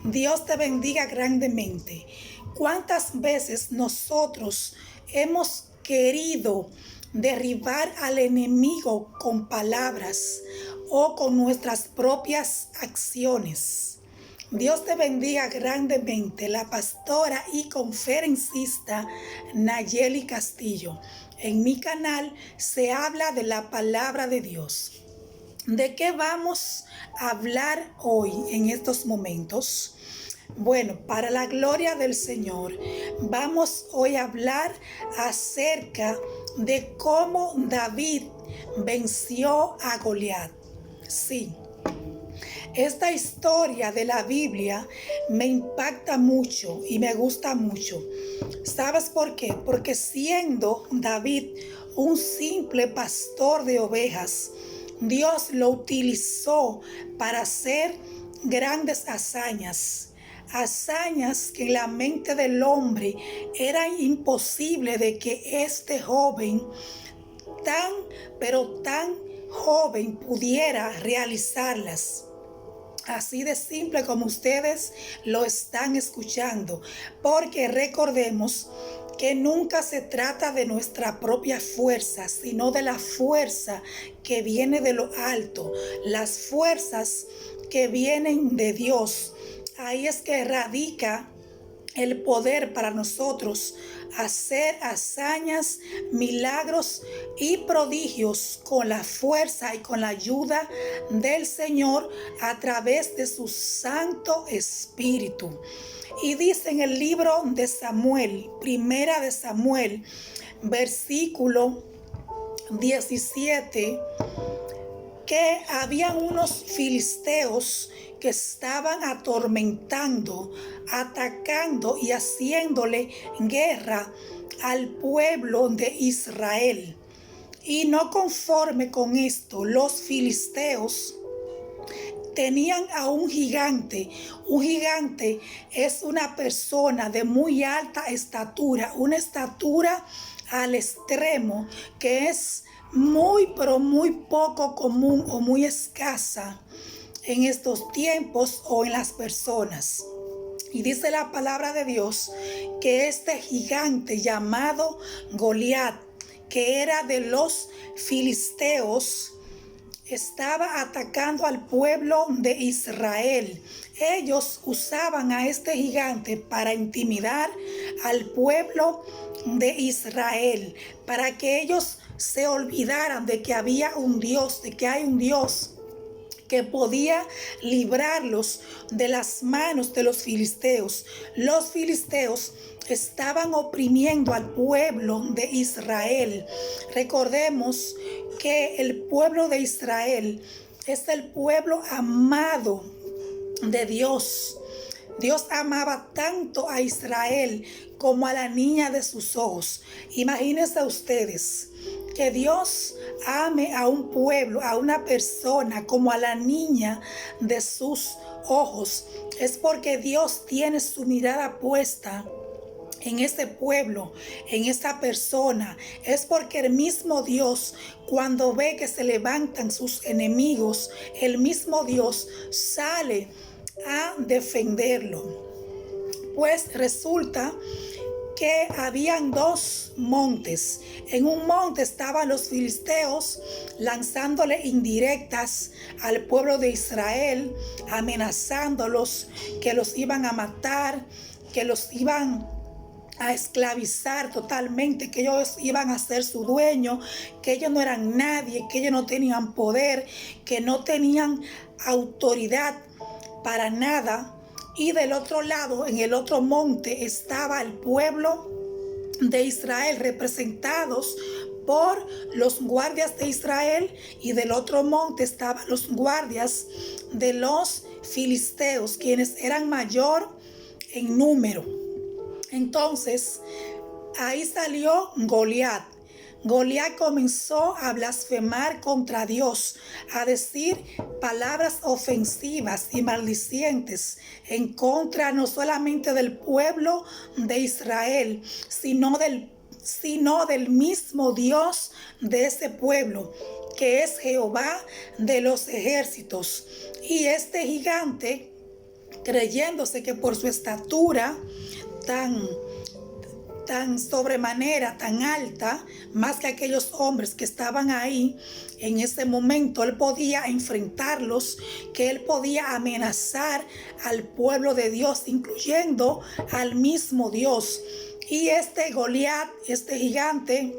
Dios te bendiga grandemente. ¿Cuántas veces nosotros hemos querido derribar al enemigo con palabras o con nuestras propias acciones? Dios te bendiga grandemente, la pastora y conferencista Nayeli Castillo. En mi canal se habla de la palabra de Dios. ¿De qué vamos a hablar hoy en estos momentos? Bueno, para la gloria del Señor, vamos hoy a hablar acerca de cómo David venció a Goliat. Sí, esta historia de la Biblia me impacta mucho y me gusta mucho. ¿Sabes por qué? Porque siendo David un simple pastor de ovejas, Dios lo utilizó para hacer grandes hazañas. Hazañas que en la mente del hombre era imposible de que este joven pero tan joven pudiera realizarlas. Así de simple como ustedes lo están escuchando, porque recordemos que nunca se trata de nuestra propia fuerza, sino de la fuerza que viene de lo alto, las fuerzas que vienen de Dios. Ahí es que radica el poder para nosotros hacer hazañas, milagros y prodigios con la fuerza y con la ayuda del Señor a través de su Santo Espíritu. Y dice en el libro de Samuel, Primera de Samuel, versículo 17, que habían unos filisteos que estaban atormentando, atacando y haciéndole guerra al pueblo de Israel. Y no conforme con esto, los filisteos tenían a un gigante. Un gigante es una persona de muy alta estatura, una estatura al extremo que es muy, pero muy poco común o muy escasa en estos tiempos o en las personas. Y dice la palabra de Dios que este gigante llamado Goliat, que era de los filisteos, estaba atacando al pueblo de Israel. Ellos usaban a este gigante para intimidar al pueblo de Israel, para que ellos se olvidaran de que había un Dios, de que hay un Dios que podía librarlos de las manos de los filisteos. Los filisteos estaban oprimiendo al pueblo de Israel. Recordemos que el pueblo de Israel es el pueblo amado de Dios. Dios amaba tanto a Israel como a la niña de sus ojos. Imagínense ustedes que Dios ame a un pueblo, a una persona como a la niña de sus ojos. Es porque Dios tiene su mirada puesta en ese pueblo, en esa persona. Es porque el mismo Dios, cuando ve que se levantan sus enemigos, el mismo Dios sale a defenderlo. Pues resulta que habían dos montes. En un monte estaban los filisteos lanzándole indirectas al pueblo de Israel, amenazándolos que los iban a matar, que los iban a esclavizar totalmente, que ellos iban a ser su dueño, que ellos no eran nadie, que ellos no tenían poder, que no tenían autoridad para nada. Y del otro lado, en el otro monte, estaba el pueblo de Israel, representados por los guardias de Israel, y del otro monte estaban los guardias de los filisteos, quienes eran mayor en número. Entonces, ahí salió Goliat. Goliat comenzó a blasfemar contra Dios, a decir palabras ofensivas y maldicientes en contra no solamente del pueblo de Israel, sino del mismo Dios de ese pueblo, que es Jehová de los ejércitos. Y este gigante creyéndose que por su estatura tan sobremanera, tan alta, más que aquellos hombres que estaban ahí en ese momento, él podía enfrentarlos, que él podía amenazar al pueblo de Dios, incluyendo al mismo Dios. Y este Goliat, este gigante,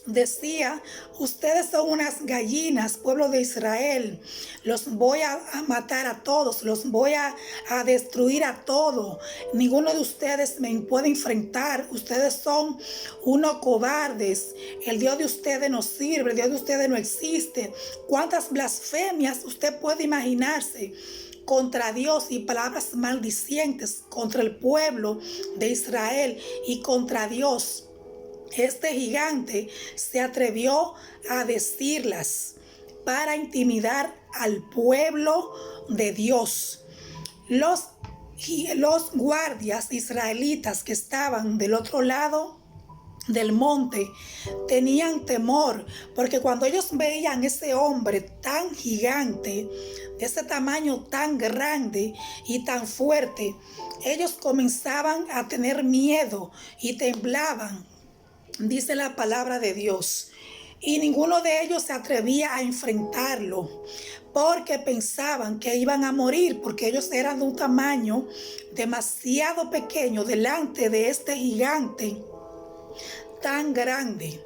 decía: ustedes son unas gallinas, pueblo de Israel, los voy a matar a todos, los voy a destruir a todos, ninguno de ustedes me puede enfrentar, ustedes son unos cobardes, el Dios de ustedes no sirve, el Dios de ustedes no existe. Cuántas blasfemias usted puede imaginarse contra Dios y palabras maldicientes contra el pueblo de Israel y contra Dios. Este gigante se atrevió a decirlas para intimidar al pueblo de Dios. Los guardias israelitas que estaban del otro lado del monte tenían temor, porque cuando ellos veían ese hombre tan gigante, de ese tamaño tan grande y tan fuerte, ellos comenzaban a tener miedo y temblaban, dice la palabra de Dios. Y ninguno de ellos se atrevía a enfrentarlo porque pensaban que iban a morir, porque ellos eran de un tamaño demasiado pequeño delante de este gigante tan grande.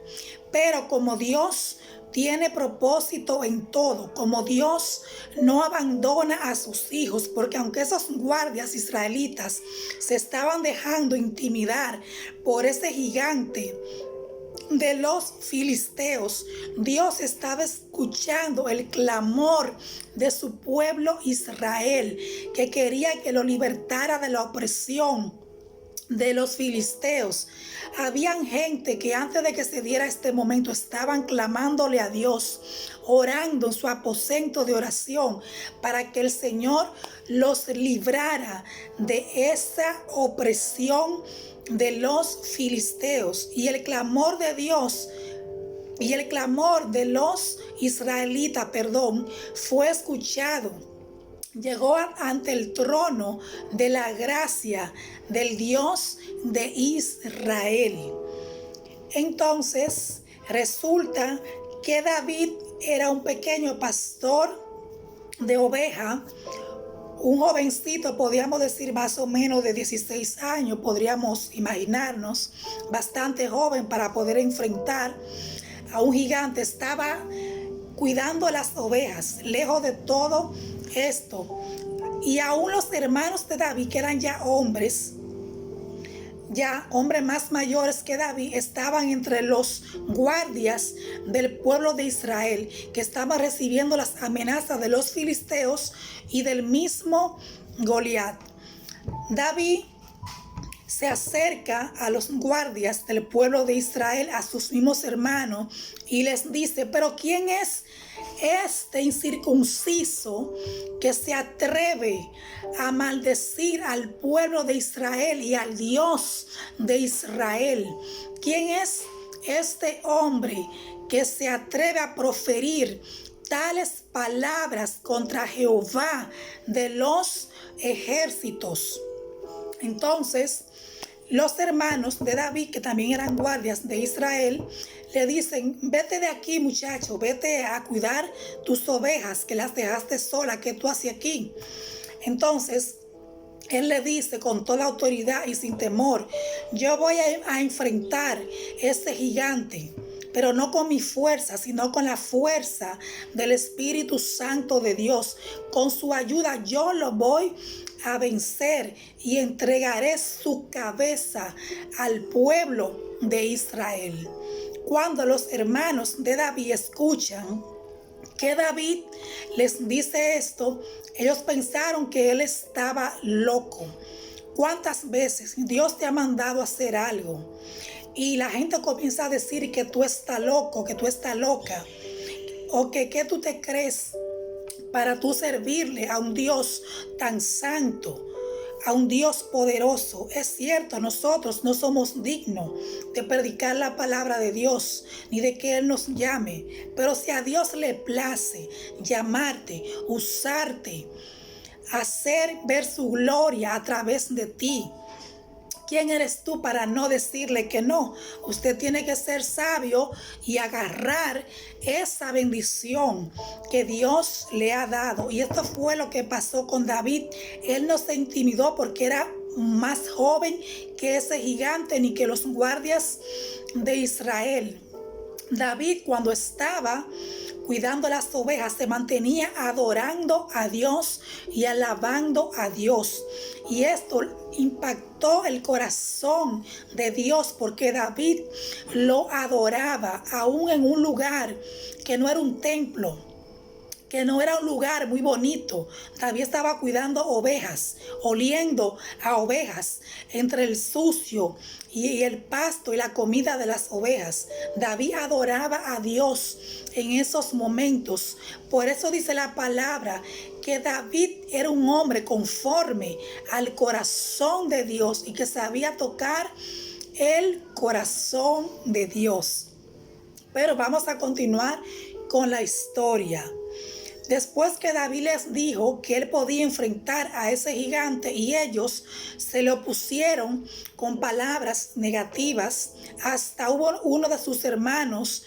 Pero como Dios tiene propósito en todo, como Dios no abandona a sus hijos, porque aunque esos guardias israelitas se estaban dejando intimidar por ese gigante de los filisteos, Dios estaba escuchando el clamor de su pueblo Israel, que quería que lo libertara de la opresión de los filisteos. Habían gente que antes de que se diera este momento estaban clamándole a Dios, orando en su aposento de oración para que el Señor los librara de esa opresión de los filisteos. Y el clamor de Dios y el clamor de los israelitas, fue escuchado. Llegó ante el trono de la gracia del Dios de Israel. Entonces resulta que David era un pequeño pastor de oveja, un jovencito, podríamos decir más o menos de 16 años, podríamos imaginarnos, bastante joven para poder enfrentar a un gigante. Estaba cuidando las ovejas, lejos de todo esto. Y aún los hermanos de David, que eran ya hombres más mayores que David, estaban entre los guardias del pueblo de Israel, que estaban recibiendo las amenazas de los filisteos y del mismo Goliat. David se acerca a los guardias del pueblo de Israel, a sus mismos hermanos, y les dice: pero ¿quién es este incircunciso que se atreve a maldecir al pueblo de Israel y al Dios de Israel? ¿Quién es este hombre que se atreve a proferir tales palabras contra Jehová de los ejércitos? Entonces, los hermanos de David, que también eran guardias de Israel, le dicen: vete de aquí, muchacho, vete a cuidar tus ovejas, que las dejaste sola, ¿qué tú haces aquí? Entonces, él le dice con toda autoridad y sin temor: yo voy a enfrentar ese gigante, pero no con mi fuerza, sino con la fuerza del Espíritu Santo de Dios. Con su ayuda yo lo voy a vencer y entregaré su cabeza al pueblo de Israel. Cuando los hermanos de David escuchan que David les dice esto, ellos pensaron que él estaba loco. ¿Cuántas veces Dios te ha mandado a hacer algo y la gente comienza a decir que tú estás loco, que tú estás loca, o que ¿qué tú te crees para tú servirle a un Dios tan santo, a un Dios poderoso? Es cierto, nosotros no somos dignos de predicar la palabra de Dios, ni de que Él nos llame. Pero si a Dios le place llamarte, usarte, hacer ver su gloria a través de ti. ¿Quién eres tú para no decirle que no? Usted tiene que ser sabio y agarrar esa bendición que Dios le ha dado. Y esto fue lo que pasó con David. Él no se intimidó porque era más joven que ese gigante ni que los guardias de Israel. David, cuando estaba cuidando las ovejas, se mantenía adorando a Dios y alabando a Dios. Y esto impactó el corazón de Dios porque David lo adoraba aún en un lugar que no era un templo, que no era un lugar muy bonito. David estaba cuidando ovejas, oliendo a ovejas entre el sucio y el pasto y la comida de las ovejas. David adoraba a Dios en esos momentos. Por eso dice la palabra que David era un hombre conforme al corazón de Dios y que sabía tocar el corazón de Dios. Pero vamos a continuar con la historia. Después que David les dijo que él podía enfrentar a ese gigante y ellos se le opusieron con palabras negativas, hasta hubo uno de sus hermanos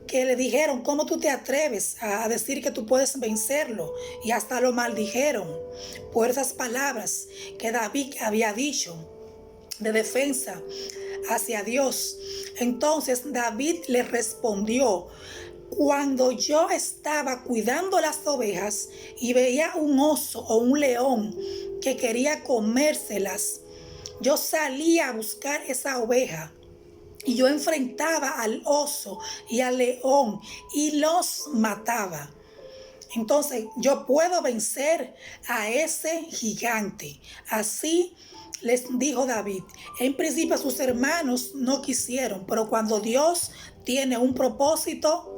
que le dijeron: ¿cómo tú te atreves a decir que tú puedes vencerlo? Y hasta lo maldijeron por esas palabras que David había dicho de defensa hacia Dios. Entonces David le respondió: cuando yo estaba cuidando las ovejas y veía un oso o un león que quería comérselas, yo salía a buscar esa oveja y yo enfrentaba al oso y al león y los mataba. Entonces yo puedo vencer a ese gigante. Así les dijo David. En principio sus hermanos no quisieron, pero cuando Dios tiene un propósito,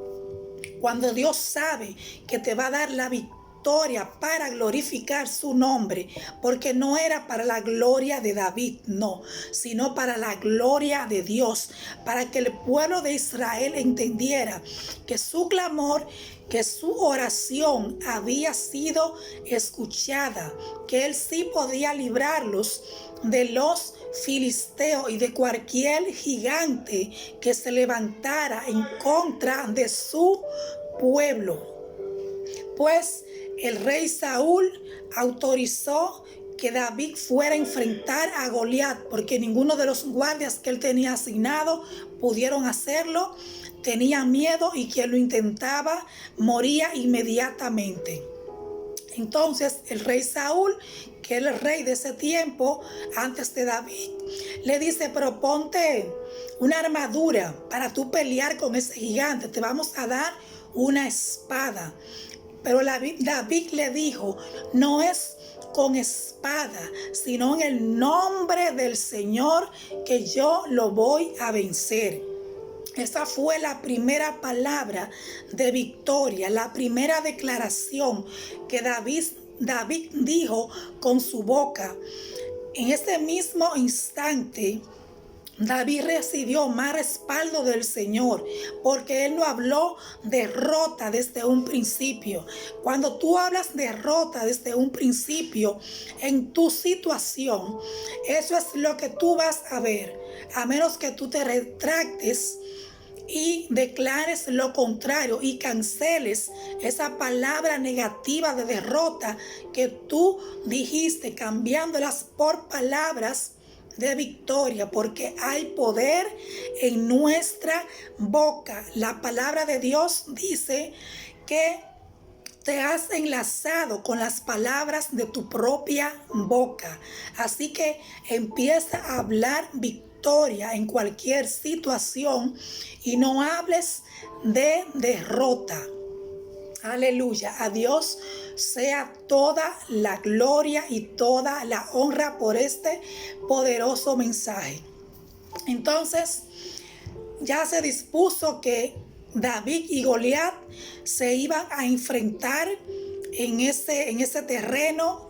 cuando Dios sabe que te va a dar la victoria para glorificar su nombre, porque no era para la gloria de David, no, sino para la gloria de Dios, para que el pueblo de Israel entendiera que su clamor, que su oración había sido escuchada, que él sí podía librarlos de los filisteos y de cualquier gigante que se levantara en contra de su pueblo. Pues el rey Saúl autorizó que David fuera a enfrentar a Goliat, porque ninguno de los guardias que él tenía asignado pudieron hacerlo. Tenía miedo y quien lo intentaba moría inmediatamente. Entonces el rey Saúl, que era el rey de ese tiempo, antes de David, le dice: pero ponte una armadura para tú pelear con ese gigante, te vamos a dar una espada. Pero David le dijo: no es con espada, sino en el nombre del Señor que yo lo voy a vencer. Esa fue la primera palabra de victoria, la primera declaración que David dijo con su boca. En ese mismo instante, David recibió más respaldo del Señor, porque él no habló derrota desde un principio. Cuando tú hablas derrota desde un principio en tu situación, eso es lo que tú vas a ver, a menos que tú te retractes y declares lo contrario y canceles esa palabra negativa de derrota que tú dijiste, cambiándolas por palabras de victoria, porque hay poder en nuestra boca. La palabra de Dios dice que te has enlazado con las palabras de tu propia boca. Así que empieza a hablar victoria en cualquier situación y no hables de derrota. Aleluya. A Dios sea toda la gloria y toda la honra por este poderoso mensaje. Entonces, ya se dispuso que David y Goliat se iban a enfrentar en ese terreno,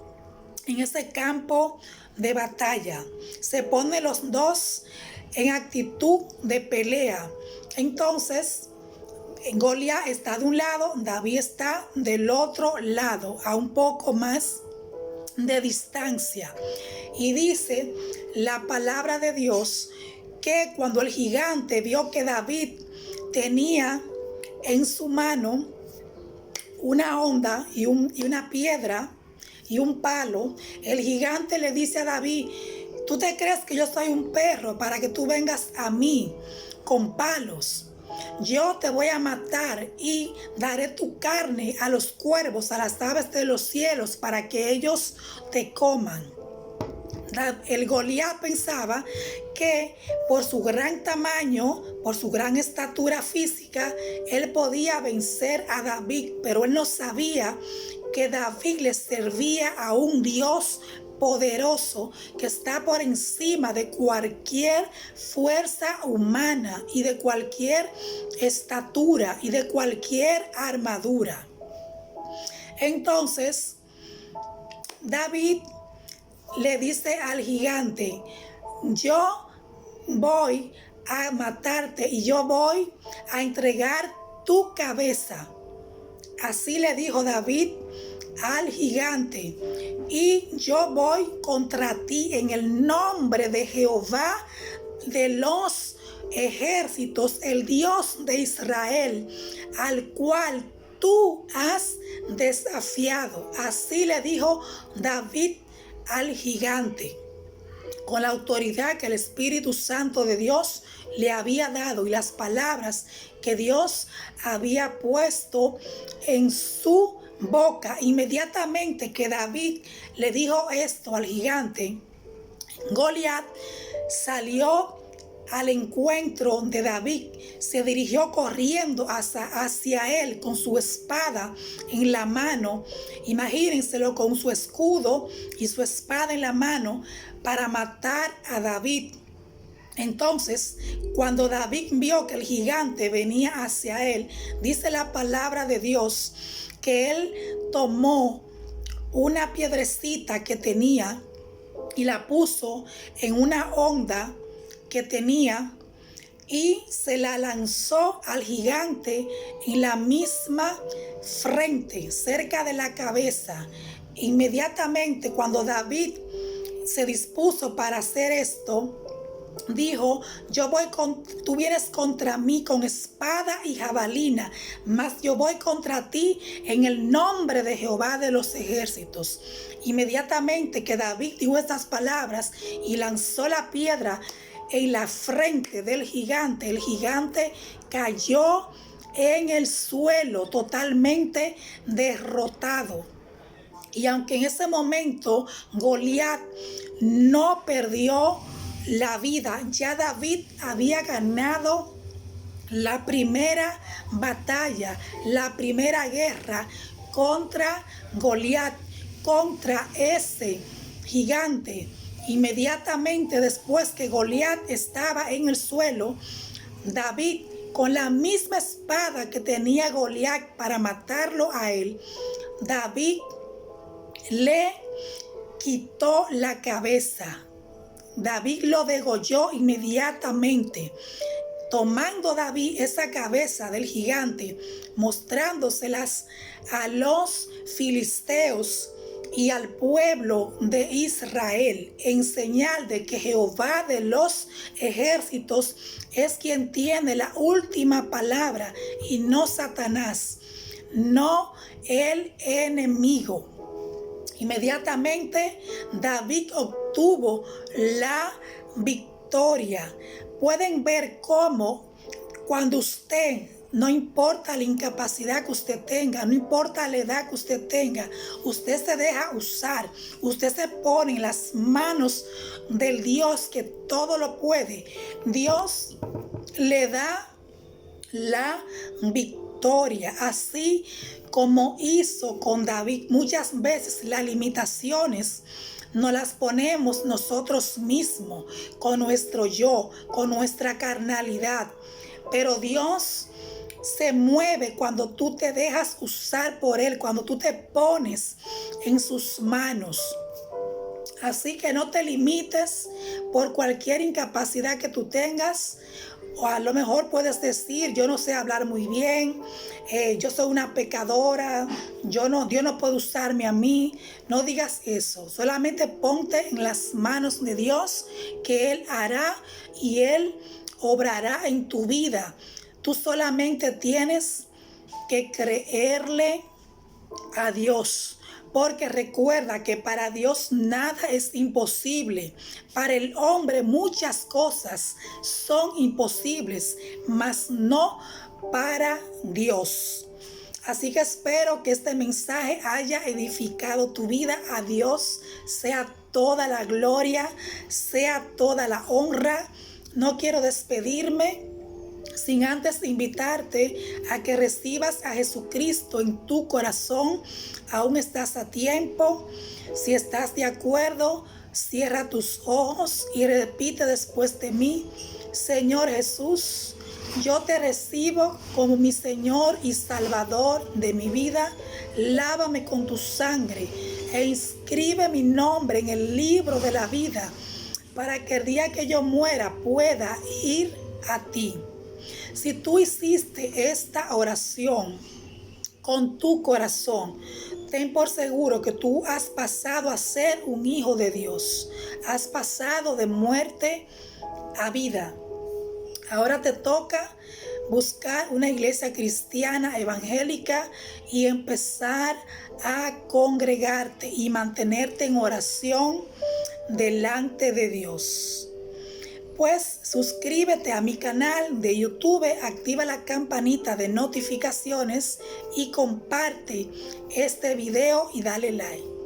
en ese campo de batalla. Se ponen los dos en actitud de pelea. Entonces, Goliat está de un lado, David está del otro lado, a un poco más de distancia. Y dice la palabra de Dios que cuando el gigante vio que David tenía en su mano una honda y una piedra y un palo, el gigante le dice a David: ¿tú te crees que yo soy un perro para que tú vengas a mí con palos? Yo te voy a matar y daré tu carne a los cuervos, a las aves de los cielos, para que ellos te coman. El Goliat pensaba que por su gran tamaño, por su gran estatura física, él podía vencer a David, pero él no sabía que David le servía a un Dios poderoso que está por encima de cualquier fuerza humana y de cualquier estatura y de cualquier armadura. Entonces, David le dice al gigante: yo voy a matarte y yo voy a entregar tu cabeza. Así le dijo David al gigante: y yo voy contra ti en el nombre de Jehová de los ejércitos, el Dios de Israel, al cual tú has desafiado. Así le dijo David al gigante, con la autoridad que el Espíritu Santo de Dios le había dado y las palabras que Dios había puesto en su boca. Inmediatamente que David le dijo esto al gigante, Goliat salió al encuentro de David, se dirigió corriendo hacia él con su espada en la mano. Imagínenselo, con su escudo y su espada en la mano para matar a David. Entonces, cuando David vio que el gigante venía hacia él, dice la palabra de Dios que él tomó una piedrecita que tenía y la puso en una honda que tenía y se la lanzó al gigante en la misma frente, cerca de la cabeza. Inmediatamente cuando David se dispuso para hacer esto, dijo: tú vienes contra mí con espada y jabalina, mas yo voy contra ti en el nombre de Jehová de los ejércitos. Inmediatamente que David dijo estas palabras y lanzó la piedra en la frente del gigante, el gigante cayó en el suelo totalmente derrotado. Y aunque en ese momento Goliat no perdió la vida, ya David había ganado la primera batalla, la primera guerra contra Goliat, contra ese gigante. Inmediatamente después que Goliat estaba en el suelo, David, con la misma espada que tenía Goliat para matarlo a él, David le quitó la cabeza. David lo degolló inmediatamente, tomando David esa cabeza del gigante, mostrándoselas a los filisteos y al pueblo de Israel, en señal de que Jehová de los ejércitos es quien tiene la última palabra y no Satanás, no el enemigo. Inmediatamente David obtuvo la victoria. Pueden ver cómo cuando usted, no importa la incapacidad que usted tenga, no importa la edad que usted tenga, usted se deja usar, usted se pone en las manos del Dios que todo lo puede, Dios le da la victoria, así como hizo con David. Muchas veces las limitaciones nos las ponemos nosotros mismos, con nuestro yo, con nuestra carnalidad, pero Dios se mueve cuando tú te dejas usar por Él, cuando tú te pones en sus manos. Así que no te limites por cualquier incapacidad que tú tengas. O a lo mejor puedes decir, yo no sé hablar muy bien, yo soy una pecadora, Dios no puede usarme a mí. No digas eso, solamente ponte en las manos de Dios, que Él hará y Él obrará en tu vida. Tú solamente tienes que creerle a Dios. Porque recuerda que para Dios nada es imposible. Para el hombre muchas cosas son imposibles, mas no para Dios. Así que espero que este mensaje haya edificado tu vida. A Dios sea toda la gloria, sea toda la honra. No quiero despedirme sin antes invitarte a que recibas a Jesucristo en tu corazón. Aún estás a tiempo. Si estás de acuerdo, cierra tus ojos y repite después de mí: Señor Jesús, yo te recibo como mi Señor y Salvador de mi vida. Lávame con tu sangre e inscribe mi nombre en el libro de la vida, para que el día que yo muera pueda ir a ti. Si tú hiciste esta oración con tu corazón, ten por seguro que tú has pasado a ser un hijo de Dios. Has pasado de muerte a vida. Ahora te toca buscar una iglesia cristiana evangélica y empezar a congregarte y mantenerte en oración delante de Dios. Pues suscríbete a mi canal de YouTube, activa la campanita de notificaciones y comparte este video y dale like.